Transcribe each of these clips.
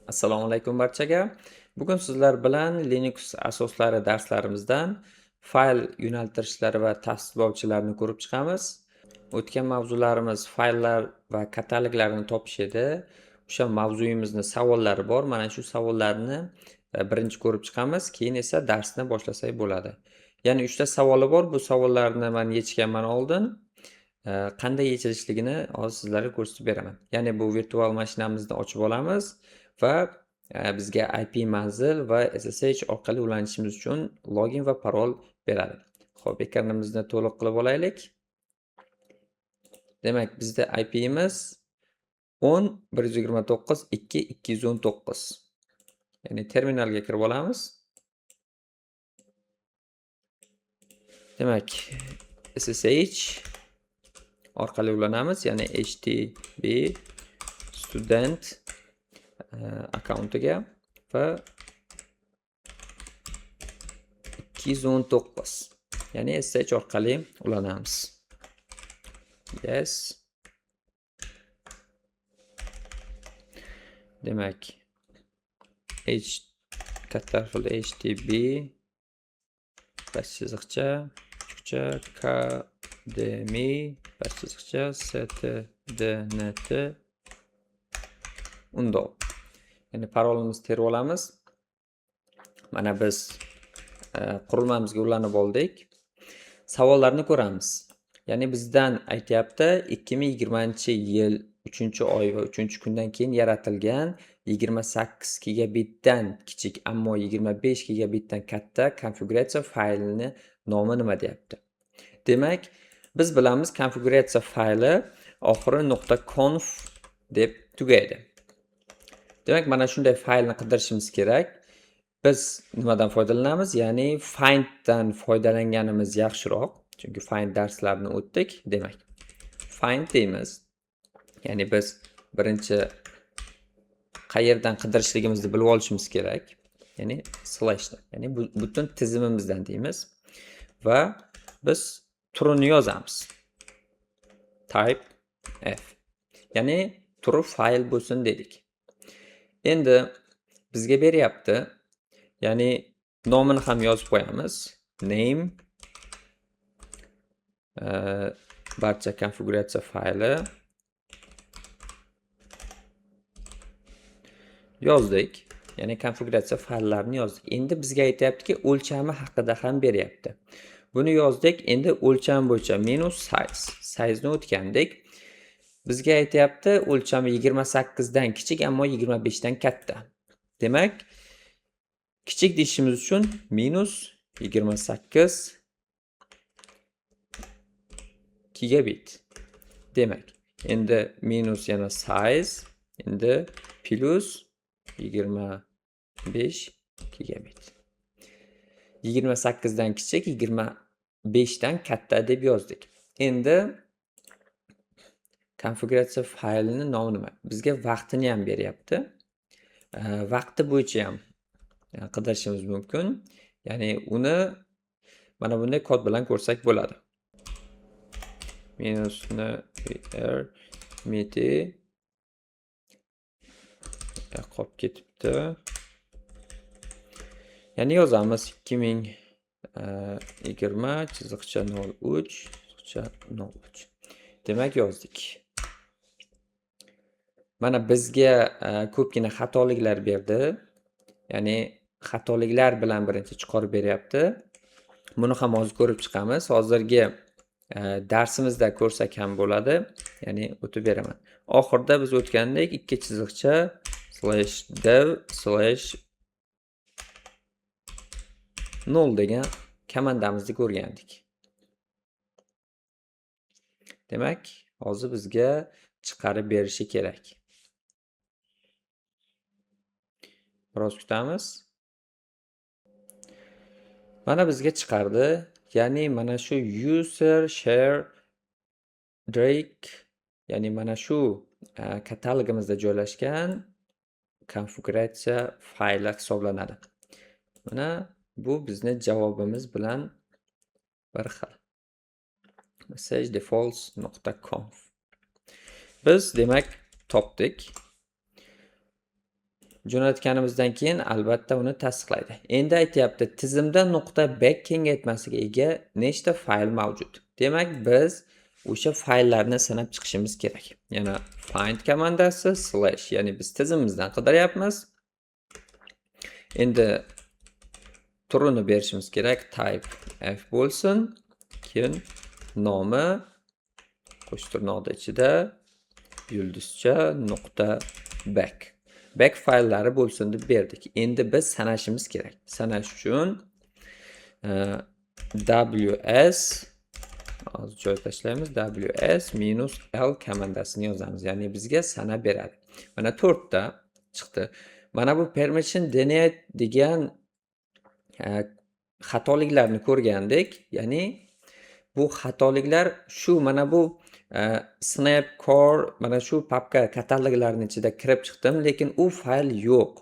Assalomu alaykum barchaga. Bugun sizlar bilan Linux asoslari darslarimizdan fayl yo'naltirishlari va tasdiqlovchilarni ko'rib chiqamiz. O'tgan mavzularimiz fayllar va kataloglarni topish edi. O'sha mavzuyimizni savollari bor. Mana shu savollarni birinchi ko'rib chiqamiz, keyin esa darsni boshlasak bo'ladi. Ya'ni 3 ta savoli bor. Bu savollarni men yechganman oldin. Qanday yechilishligini hozir sizlarga ko'rsatib beraman. Ya'ni bu virtual mashinamizni ochib olamiz va bizga IP manzil va SSH orqali ulanishimiz uchun login va parol beradi. Xo'p, ekranimizni to'liq qilib olaylik. Demak, bizda IPimiz 10.129.2.219. Ya'ni terminalga kirib olamiz. Demak, SSH orqali ulanamiz, ya'ni HTTP student akkauntiga va 219, ya'ni SSH orqali ulanamiz. Yes. Demak, katta harfda HTTP past chiziqcha kichikcha KDMI past chiziqcha STDNT undov. Ya'ni parolimizni terib olamiz. Mana biz qurilmamizga ulanib oldik. Savollarni ko'ramiz. Ya'ni bizdan aytyapti 2020-yil 3-oy va 3-kundan keyin yaratilgan 28 gigabitdan kichik, ammo 25 gigabitdan katta konfiguratsiya faylini nomi nima deyapti. Demak, biz bilamiz konfiguratsiya fayli oxiri .conf deb tugaydi. Demak, mana shunday faylni qidirishimiz kerak. Biz nimadan foydalanamiz? Ya'ni finddan foydalanganimiz yaxshiroq. Chunki find darslarini o'tdik. Demak, find deymiz. Ya'ni biz birinchi qayerdan qidirishligimizni bilib olishimiz kerak. Ya'ni slashdan. Ya'ni butun tizimimizdan deymiz. Va biz turini yozamiz. Type F. Ya'ni turi fayl bo'lsin dedik. Endi bizga beryapti. Ya'ni nomini ham yozib qo'yamiz. Name barcha konfiguratsiya fayli yozdik. Ya'ni konfiguratsiya fayllarini yozdik. Endi bizga aytayaptiki, o'lchami haqida ham beryapti. Buni yozdik. Endi o'lcham bo'yicha minus size. Size'ni o'tgandik. Bizga aytayapti, o'lchami 28 dan kichik, ammo 25 dan katta. Demak, kichik deyishimiz uchun minus 28 gigabit. Demak, endi minus yana size, endi plus 25 gigabit. 28 dan kichik, 25 dan katta deb yozdik. Endi konfiguratsiya faylini nomi nima? Bizga vaqtini ham beryapti. Vaqti bo'yicha ham qidirishimiz mumkin. Ya'ni uni mana bunday kod bilan ko'rsak bo'ladi. Minusni miti qolib ketibdi. Ya'ni yozamiz 2020 chiziqcha 03 chiziqcha 03. Demak, yozdik. Mana bizga ko'pgina xatoliklar berdi. Ya'ni xatoliklar bilan birinchi chiqarib beryapti. Buni ham hozir ko'rib chiqamiz. Hozirgi darsimizda ko'rsak ham bo'ladi. Ya'ni o'tib beraman. Oxirida biz o'tgandek 2 chiziqcha /dev/0 degan komandamizni ko'rgandik. Demak, hozir bizga chiqarib berishi kerak. Biroz kutamiz. Mana bizga chiqardi. Ya'ni mana shu user share Drake, ya'ni mana shu katalogimizda joylashgan konfiguratsiya fayli hisoblanadi. Mana bu bizni javobimiz bilan bir xil. messagedefaults.conf. Biz demak topdik. jo'natganimizdan keyin albatta uni tasdiqlaydi. Endi aytyapti, tizimda .back kengaytmasiga ega nechta fayl mavjud. Demak, biz o'sha fayllarni sanab chiqishimiz kerak. Yana find komandasi / ya'ni biz tizimimizdan qidiryapmiz. Endi turini berishimiz kerak. Type f bo'lsin. Keyin nomi qo'sh tirnoqda ichida yulduzcha .back. Back fayllari bo'lsin deb berdik. Endi biz sanashimiz kerak. Sanash uchun ws hozir joy tashlaymiz. ws-l komandasini yozamiz. Ya'ni bizga sanab beradi. Mana 4 ta chiqdi. Mana bu permission denied degan xatoliklarni ko'rgandik. Ya'ni bu xatoliklar shu mana bu snap core mana shu papka kataloglarining ichida kirib chiqdim, lekin u fayl yo'q.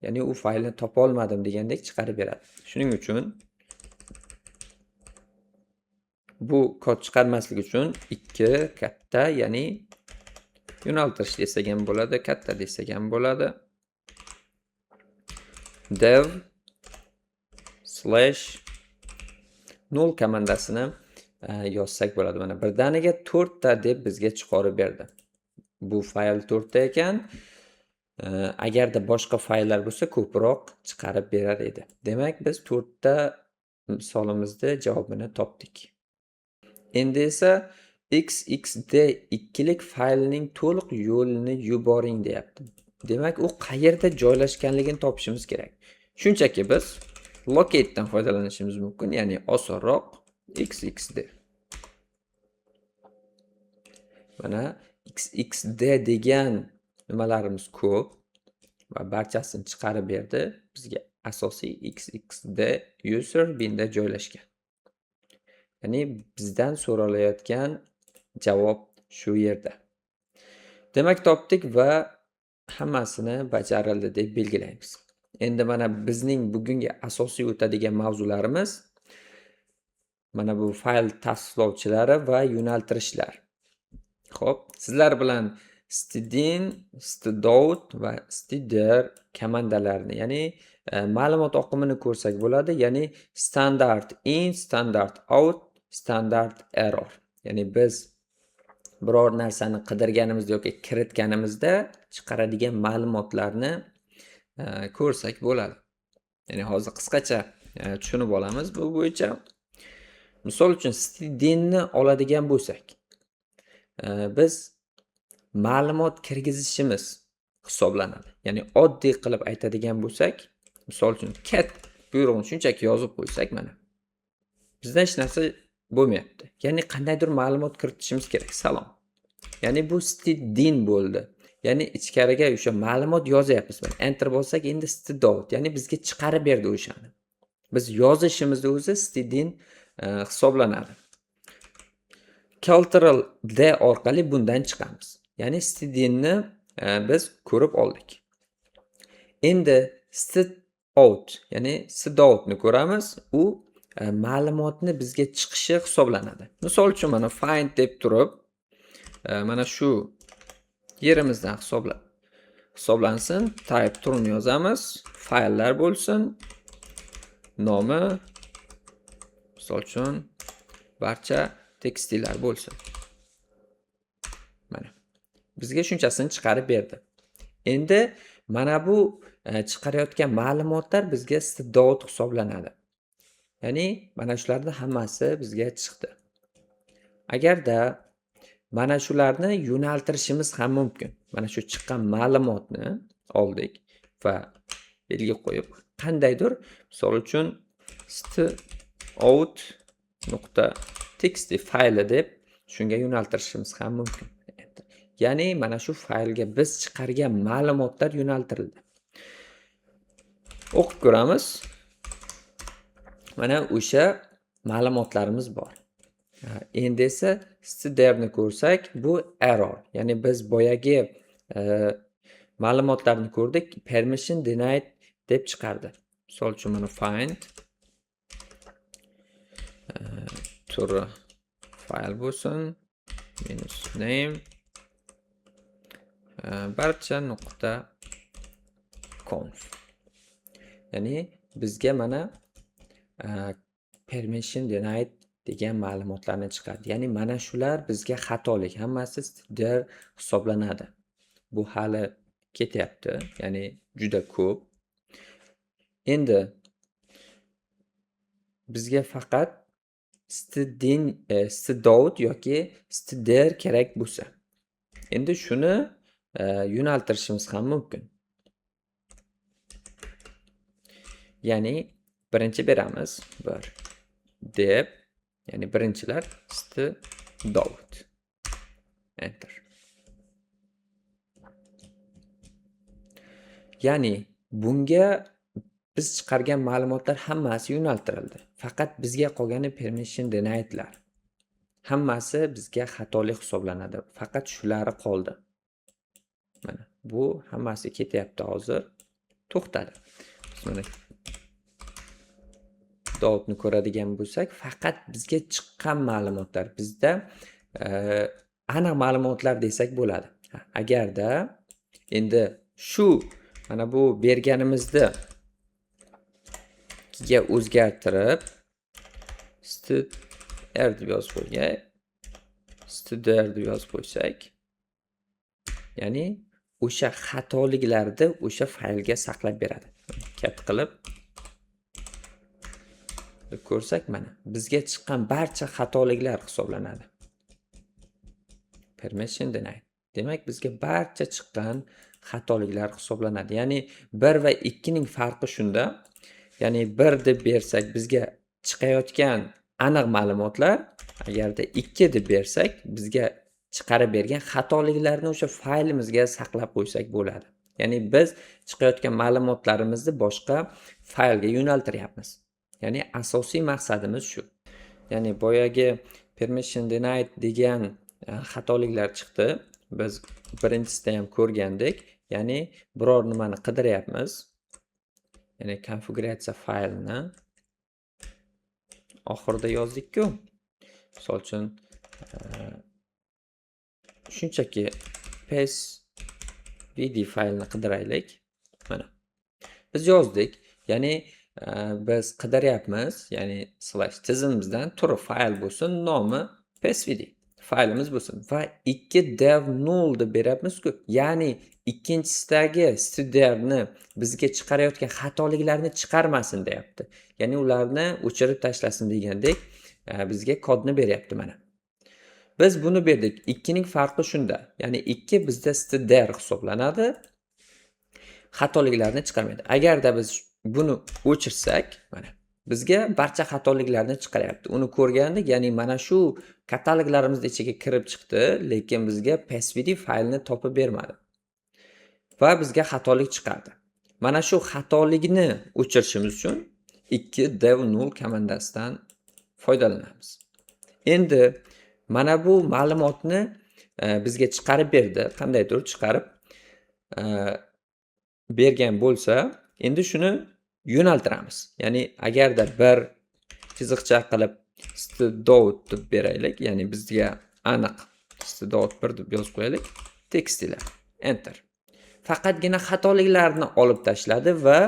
Ya'ni u faylni topa olmadim degandek chiqarib beradi. Shuning uchun bu kod chiqarmaslik uchun 2 katta, ya'ni yo'naltirish desak ham bo'ladi, katta desak ham bo'ladi. dev / null komandasini yozsak bo'ladi. Mana birdaniga 4 ta deb bizga chiqarib berdi. Bu fayl 4 ta ekan. Agarda boshqa fayllar bo'lsa ko'proq chiqarib berar edi. Demak, biz 4 ta misolimizda javobini topdik. Endi esa xxd ikkilik faylning to'liq yo'lini yuboring deyapti. Demak, u qayerda joylashganligini topishimiz kerak. Shunchaki biz locate dan foydalanishimiz mumkin, ya'ni osonroq xxd. Mana xxd degan nimalarimiz ko'p va barchasini chiqarib berdi. Bizga asosiy xxd user binda joylashgan. Ya'ni bizdan so'ralayotgan javob shu yerda. Demak, topdik va hammasini bajarildi deb belgilaymiz. Endi mana bizning bugungi asosiy o'tadigan mavzularimiz mana bu fayl tasdiqlovchilari va yo'naltirishlar. Xo'p, sizlar bilan stdin, stdout va stder komandalarini, ya'ni ma'lumot oqimini ko'rsak bo'ladi, ya'ni standard in, standard out, standard error. Ya'ni biz biror narsani qidirganimizda yoki kiritganimizda chiqaradigan ma'lumotlarni ko'rsak bo'ladi. Ya'ni hozir qisqacha tushunib olamiz bu bo'yicha. Misol uchun stdinni oladigan bo'lsak, biz ma'lumot kirgizishimiz hisoblanadi. Ya'ni oddiy qilib aytadigan bo'lsak, misol uchun cat buyrug'ini shunchaki yozib qo'ysak, mana bizda hech narsa bo'lmayapti. Ya'ni qandaydir ma'lumot kiritishimiz kerak. Salom. Ya'ni bu stdin bo'ldi. Ya'ni ichkariga o'sha ma'lumot yozyapmiz. Enter bossak, endi stdout, ya'ni bizga chiqarib berdi o'shani. Biz yozishimizda o'zi stdin hisoblanadi. Cultural D orqali bundan chiqamiz. Ya'ni stdinni biz ko'rib oldik. Endi stout, ya'ni stoutni ko'ramiz. U ma'lumotni bizga chiqishi hisoblanadi. Misol uchun mana find deb turib, mana shu yerimizdan hisoblansin. Type turini yozamiz. Fayllar bo'lsin. Nomi misol uchun barcha tekstillar bo'lsin. Mana bizga shunchasini chiqarib berdi. Endi mana bu chiqarayotgan ma'lumotlar bizga stdout hisoblanadi. Ya'ni mana shularning hammasi bizga chiqdi. Agarda mana shularni yo'naltirishimiz ham mumkin. Mana shu chiqqan ma'lumotni oldik va belgi qo'yib qandaydir, misol uchun stout.txt fayli deb shunga yo'naltirishimiz ham mumkin. Ya'ni mana shu faylga biz chiqargan ma'lumotlar yo'naltirildi. O'qib ko'ramiz. Mana o'sha ma'lumotlarimiz bor. Endi esa stderni ko'rsak, bu error. Ya'ni biz boyagi ma'lumotlarni ko'rdik, permission denied deb chiqardi. Misol uchun mana find turi fayl bo'lsin, -name barcha conf. Ya'ni bizga mana permission denied degan ma'lumotlarni chiqardi. Ya'ni mana shular bizga xatolik, hammasi std hisoblanadi. Bu hali ketyapti, ya'ni juda ko'p. Endi bizga faqat stdout yoki stder kerak bo'lsa, endi shuni yo'naltirishimiz ham mumkin. Ya'ni birinchi beramiz bir deb, ya'ni birinchilar stdout. Enter. Ya'ni bunga biz chiqargan ma'lumotlar hammasi yo'naltirildi. Faqat bizga qolgani permission denied'lar. Hammasi bizga xatolik hisoblanadi. Faqat shulari qoldi. Mana bu hammasi ketyapti hozir. To'xtadi. Mana dotni ko'radigan bo'lsak, faqat bizga chiqqan ma'lumotlar, bizda aniq ma'lumotlar desak bo'ladi. Agarda endi shu mana bu berganimizni ga o'zgartirib str deb yozib qo'ysak, str deb yozib qo'ysak, ya'ni o'sha xatoliklarni o'sha faylga saqlab beradi. Katta qilib ko'rsak, mana bizga chiqqan barcha xatoliklar hisoblanadi. Permission denied. Demak, bizga barcha chiqqan xatoliklar hisoblanadi. Ya'ni 1 va 2 ning farqi shunda. Ya'ni 1 deb bersak bizga chiqayotgan aniq ma'lumotlar, agarda 2 deb bersak bizga chiqarib bergan xatoliklarni o'sha faylimizga saqlab qo'ysak bo'ladi. Ya'ni biz chiqayotgan ma'lumotlarimizni boshqa faylga yo'naltiryapmiz. Ya'ni asosiy maqsadimiz shu. Ya'ni boyagi permission denied degan xatoliklar chiqdi. Biz birinchisida ham ko'rgandik. Ya'ni biror nimani qidiryapmiz. Ya'ni konfiguratsiya faylini oxirida yozdik-ku. Misol uchun shunchaki psvd faylni qidiraylik. Mana biz yozdik. Ya'ni biz qidiryapmiz, ya'ni tizimimizdan turi fayl bo'lsin, nomi psvd faylimiz bo'lsin va 2 dev null deb beryapmiz-ku. Ya'ni ikkinchisidagi stderni bizga chiqarayotgan xatoliklarni chiqarmasin deyapti. Ya'ni ularni o'chirib tashlasin degandek, bizga kodni beryapti mana. Biz buni berdik. 2 ning farqi shunda. Ya'ni 2 bizda stder hisoblanadi. Xatoliklarni chiqarmaydi. Agarda biz buni o'chirsak, mana bizga barcha xatoliklarni chiqaryapti. Uni ko'rgandik, ya'ni mana shu kataloglarimizning ichiga kirib chiqdi, lekin bizga psvd faylni topib bermadi. Va bizga xatolik chiqardi. Mana shu xatolikni o'chirishimiz uchun 2 dev null komandasidan foydalanamiz. Endi mana bu ma'lumotni bizga chiqarib berdi. Qandaydir chiqarib bergan bo'lsa, endi shuni yo'naltiramiz. Ya'ni agarda bir chiziqcha qilib stdout deb beraylik, ya'ni bizga aniq stdout 1 deb yozib qo'yaylik, tekstilar. Enter. Faqatgina xatoliklarni olib tashladi va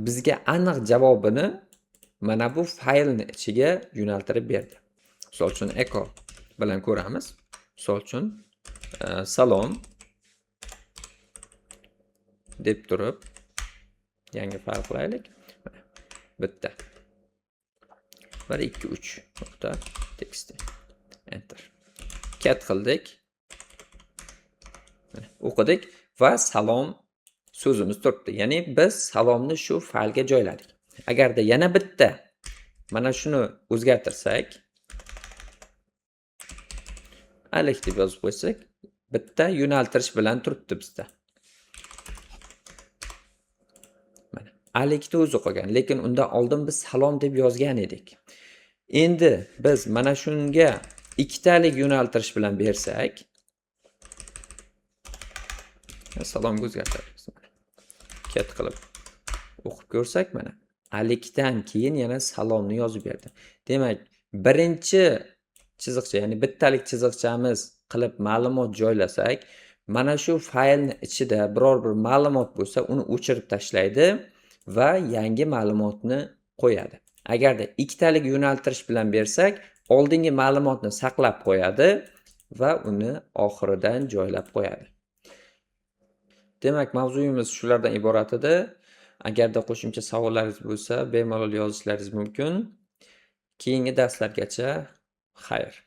bizga aniq javobini mana bu faylni ichiga yo'naltirib berdi. Misol uchun echo bilan ko'ramiz. Misol uchun salom deb turib yangi fayl qilaylik. Bitta 1 2 3 nokta text. Enter. Cat qildik. O'qidik va salom so'zimiz turibdi. Ya'ni biz salomni shu faylga joyladik. Agarda yana bitta mana shuni o'zgartirsak, alik deb yozib qo'ysak, bitta yo'naltirish bilan turibdi bizda. Mana alikni o'zi qolgan, lekin undan oldin biz salom deb yozgan edik. Endi biz mana shunga ikkitalik yo'naltirish bilan bersak, salomga o'zgartiramiz. Cat qilib o'qib ko'rsak, mana alikdan keyin yana salomni yozib berdi. Demak, birinchi chiziqcha, ya'ni bittalik chiziqchamiz qilib ma'lumot joylasak, Mana shu faylni ichida biror bir ma'lumot bo'lsa, uni o'chirib tashlaydi va yangi ma'lumotni qo'yadi. Agarda ikkitalik yo'naltirish bilan bersak, oldingi ma'lumotni saqlab qo'yadi va uni oxiridan joylab qo'yadi. Demak, mavzuyimiz shulardan iborat edi. Agarda qo'shimcha savollaringiz bo'lsa, bemalol yozishlaringiz mumkin. Keyingi darslargacha xayr.